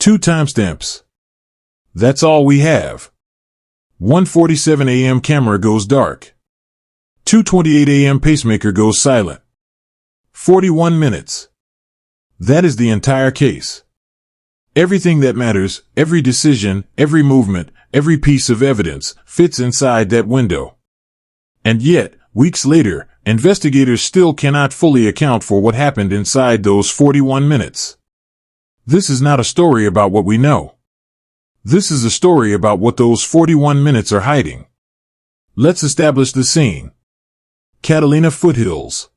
2 timestamps. That's all we have. 1:47 a.m. camera goes dark. 2:28 a.m. pacemaker goes silent. 41 minutes. That is the entire case. Everything that matters, every decision, every movement, every piece of evidence, fits inside that window. And yet, weeks later, investigators still cannot fully account for what happened inside those 41 minutes. This is not a story about what we know. This is a story about what those 41 minutes are hiding. Let's establish the scene. Catalina Foothills,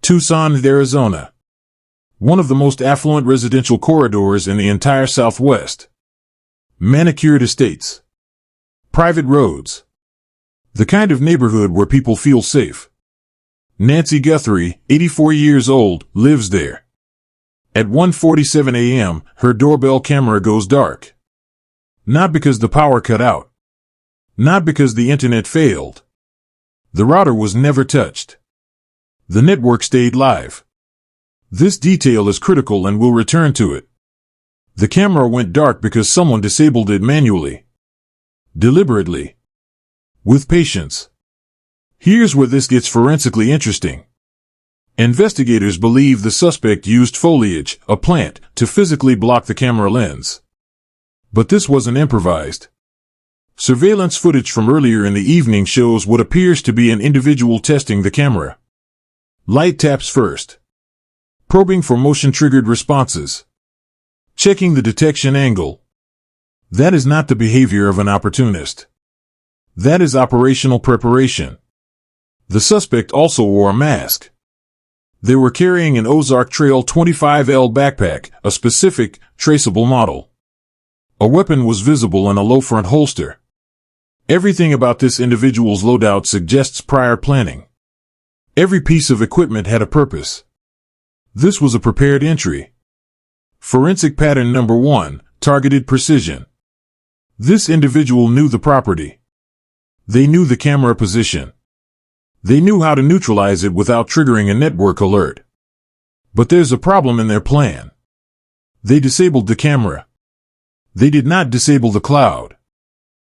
Tucson, Arizona. One of the most affluent residential corridors in the entire Southwest. Manicured estates. Private roads. The kind of neighborhood where people feel safe. Nancy Guthrie, 84 years old, lives there. At 1:47 a.m., her doorbell camera goes dark. Not because the power cut out. Not because the internet failed. The router was never touched. The network stayed live. This detail is critical and we'll return to it. The camera went dark because someone disabled it manually. Deliberately. With patience. Here's where this gets forensically interesting. Investigators believe the suspect used foliage, a plant, to physically block the camera lens. But this wasn't improvised. Surveillance footage from earlier in the evening shows what appears to be an individual testing the camera. Light taps first. Probing for motion-triggered responses. Checking the detection angle. That is not the behavior of an opportunist. That is operational preparation. The suspect also wore a mask. They were carrying an Ozark Trail 25L backpack, a specific, traceable model. A weapon was visible in a low-front holster. Everything about this individual's loadout suggests prior planning. Every piece of equipment had a purpose. This was a prepared entry. Forensic pattern number 1, targeted precision. This individual knew the property. They knew the camera position. They knew how to neutralize it without triggering a network alert. But there's a problem in their plan. They disabled the camera. They did not disable the cloud.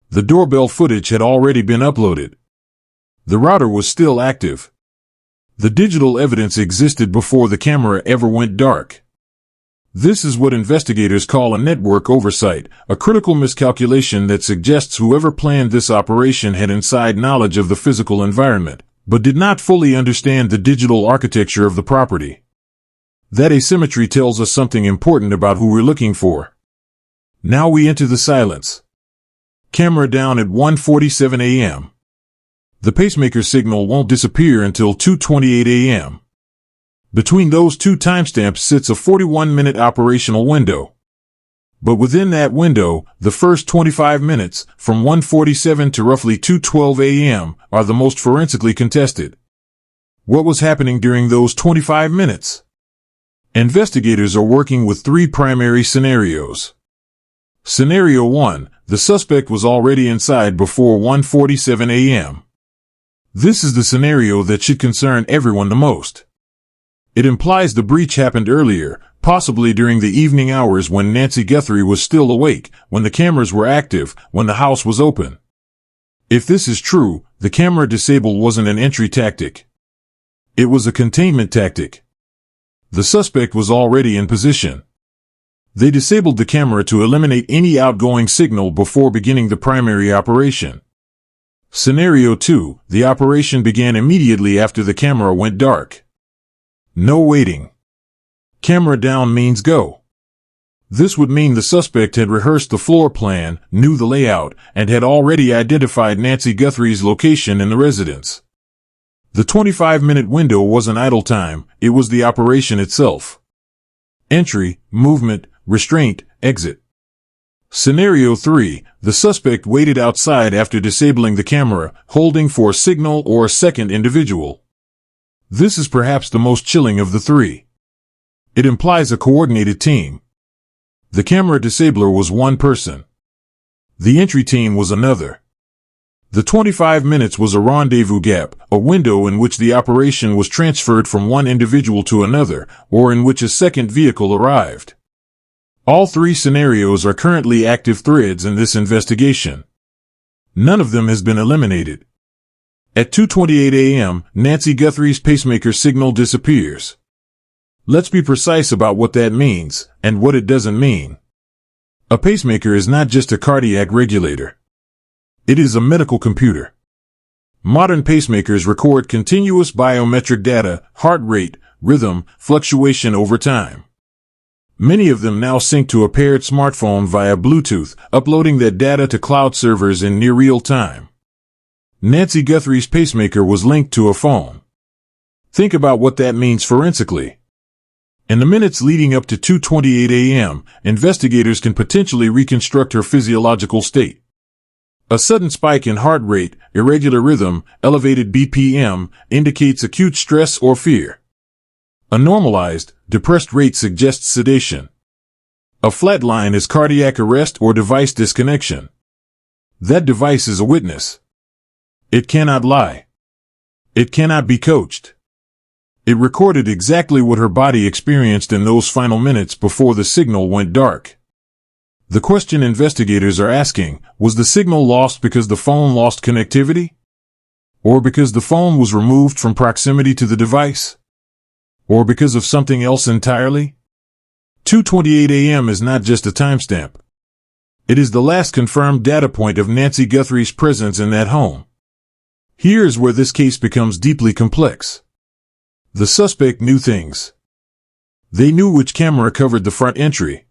The doorbell footage had already been uploaded. The router was still active. The digital evidence existed before the camera ever went dark. This is what investigators call a network oversight, a critical miscalculation that suggests whoever planned this operation had inside knowledge of the physical environment, but did not fully understand the digital architecture of the property. That asymmetry tells us something important about who we're looking for. Now we enter the silence. Camera down at 1:47 a.m. The pacemaker signal won't disappear until 2:28 a.m. Between those 2 timestamps sits a 41-minute operational window. But within that window, the first 25 minutes, from 1:47 to roughly 2:12 a.m., are the most forensically contested. What was happening during those 25 minutes? Investigators are working with 3 primary scenarios. Scenario 1, the suspect was already inside before 1:47 a.m. This is the scenario that should concern everyone the most. It implies the breach happened earlier, possibly during the evening hours when Nancy Guthrie was still awake, when the cameras were active, when the house was open. If this is true, the camera disable wasn't an entry tactic. It was a containment tactic. The suspect was already in position. They disabled the camera to eliminate any outgoing signal before beginning the primary operation. Scenario 2, the operation began immediately after the camera went dark. No waiting. Camera down means go. This would mean the suspect had rehearsed the floor plan, knew the layout, and had already identified Nancy Guthrie's location in the residence. The 25-minute window wasn't idle time, it was the operation itself. Entry, movement, restraint, exit. Scenario 3, the suspect waited outside after disabling the camera, holding for a signal or a second individual. This is perhaps the most chilling of the 3. It implies a coordinated team. The camera disabler was one person. The entry team was another. The 25 minutes was a rendezvous gap, a window in which the operation was transferred from one individual to another, or in which a second vehicle arrived. All three scenarios are currently active threads in this investigation. None of them has been eliminated. At 2:28 a.m., Nancy Guthrie's pacemaker signal disappears. Let's be precise about what that means, and what it doesn't mean. A pacemaker is not just a cardiac regulator. It is a medical computer. Modern pacemakers record continuous biometric data, heart rate, rhythm, fluctuation over time. Many of them now sync to a paired smartphone via Bluetooth, uploading that data to cloud servers in near real time. Nancy Guthrie's pacemaker was linked to a phone. Think about what that means forensically. In the minutes leading up to 2:28 a.m., investigators can potentially reconstruct her physiological state. A sudden spike in heart rate, irregular rhythm, elevated BPM, indicates acute stress or fear. A normalized, depressed rate suggests sedation. A flat line is cardiac arrest or device disconnection. That device is a witness. It cannot lie. It cannot be coached. It recorded exactly what her body experienced in those final minutes before the signal went dark. The question investigators are asking, was the signal lost because the phone lost connectivity? Or because the phone was removed from proximity to the device? Or because of something else entirely? 2:28 a.m. is not just a timestamp. It is the last confirmed data point of Nancy Guthrie's presence in that home. Here's where this case becomes deeply complex. The suspect knew things. They knew which camera covered the front entry.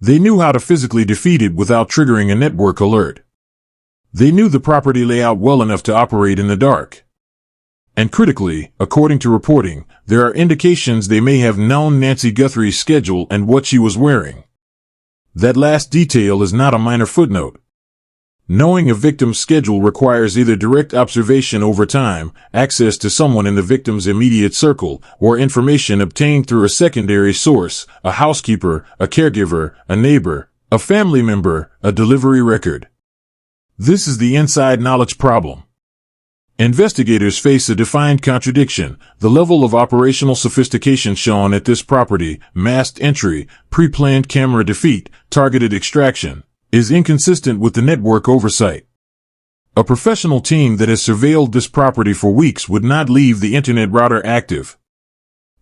They knew how to physically defeat it without triggering a network alert. They knew the property layout well enough to operate in the dark. And critically, according to reporting, there are indications they may have known Nancy Guthrie's schedule and what she was wearing. That last detail is not a minor footnote. Knowing a victim's schedule requires either direct observation over time, access to someone in the victim's immediate circle, or information obtained through a secondary source, a housekeeper, a caregiver, a neighbor, a family member, a delivery record. This is the inside knowledge problem. Investigators face a defined contradiction. The level of operational sophistication shown at this property, masked entry, pre-planned camera defeat, targeted extraction, is inconsistent with the network oversight. A professional team that has surveilled this property for weeks would not leave the internet router active.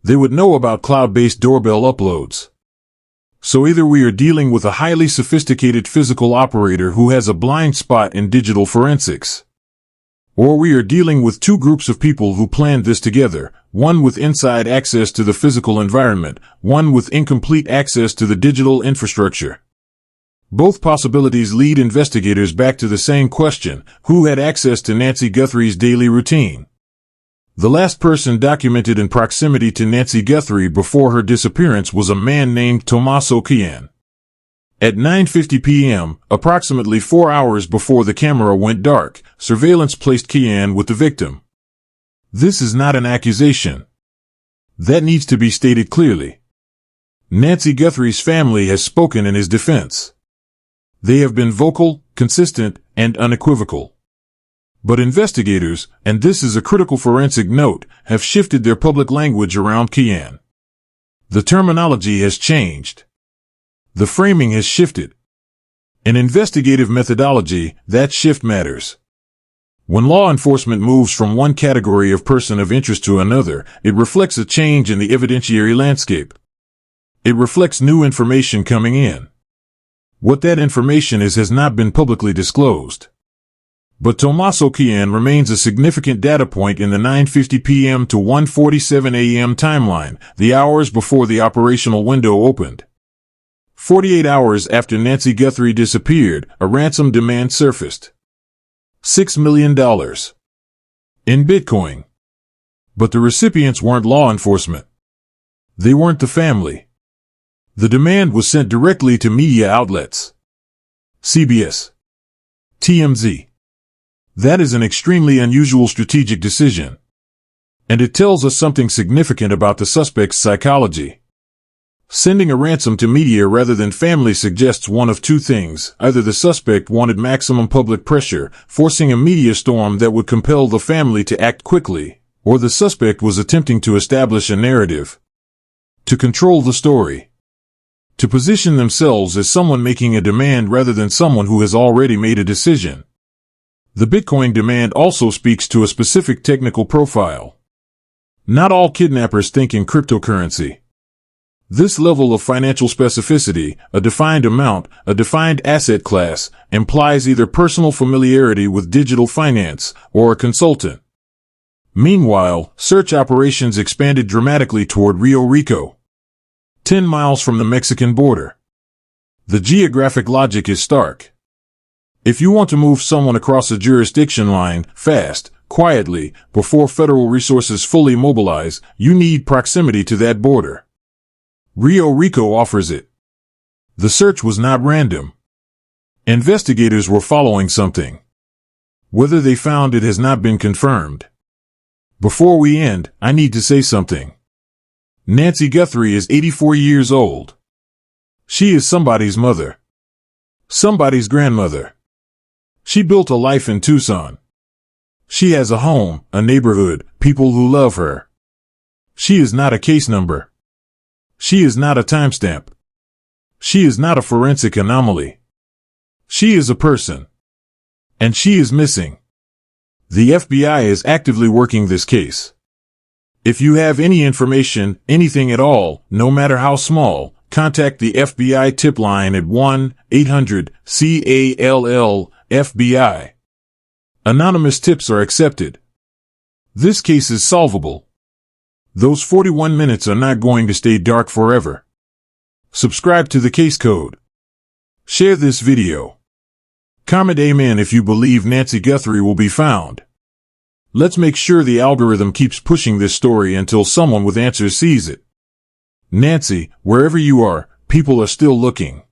They would know about cloud-based doorbell uploads. So either we are dealing with a highly sophisticated physical operator who has a blind spot in digital forensics, or we are dealing with two groups of people who planned this together, one with inside access to the physical environment, one with incomplete access to the digital infrastructure. Both possibilities lead investigators back to the same question: who had access to Nancy Guthrie's daily routine? The last person documented in proximity to Nancy Guthrie before her disappearance was a man named Tommaso Cian. At 9:50 p.m., approximately 4 hours before the camera went dark, surveillance placed Cian with the victim. This is not an accusation. That needs to be stated clearly. Nancy Guthrie's family has spoken in his defense. They have been vocal, consistent, and unequivocal. But investigators, and this is a critical forensic note, have shifted their public language around Cian. The terminology has changed. The framing has shifted. In investigative methodology, that shift matters. When law enforcement moves from one category of person of interest to another, it reflects a change in the evidentiary landscape. It reflects new information coming in. What that information is has not been publicly disclosed. But Tommaso Cian remains a significant data point in the 9:50 p.m. to 1:47 a.m. timeline, the hours before the operational window opened. 48 hours after Nancy Guthrie disappeared, a ransom demand surfaced. $6 million. In Bitcoin. But the recipients weren't law enforcement. They weren't the family. The demand was sent directly to media outlets. CBS. TMZ. That is an extremely unusual strategic decision. And it tells us something significant about the suspect's psychology. Sending a ransom to media rather than family suggests one of two things. Either the suspect wanted maximum public pressure, forcing a media storm that would compel the family to act quickly, or the suspect was attempting to establish a narrative. To control the story. to position themselves as someone making a demand rather than someone who has already made a decision. The Bitcoin demand also speaks to a specific technical profile. Not all kidnappers think in cryptocurrency. This level of financial specificity, a defined amount, a defined asset class, implies either personal familiarity with digital finance or a consultant. Meanwhile, search operations expanded dramatically toward Rio Rico, 10 miles from the Mexican border. The geographic logic is stark. If you want to move someone across a jurisdiction line, fast, quietly, before federal resources fully mobilize, you need proximity to that border. Rio Rico offers it. The search was not random. Investigators were following something. Whether they found it has not been confirmed. Before we end, I need to say something. Nancy Guthrie is 84 years old. She is somebody's mother. Somebody's grandmother. She built a life in Tucson. She has a home, a neighborhood, people who love her. She is not a case number. She is not a timestamp. She is not a forensic anomaly. She is a person. And she is missing. The FBI is actively working this case. If you have any information, anything at all, no matter how small, contact the FBI tip line at 1-800-CALL-FBI. Anonymous tips are accepted. This case is solvable. Those 41 minutes are not going to stay dark forever. Subscribe to the Case Code. Share this video. Comment amen if you believe Nancy Guthrie will be found. Let's make sure the algorithm keeps pushing this story until someone with answers sees it. Nancy, wherever you are, people are still looking.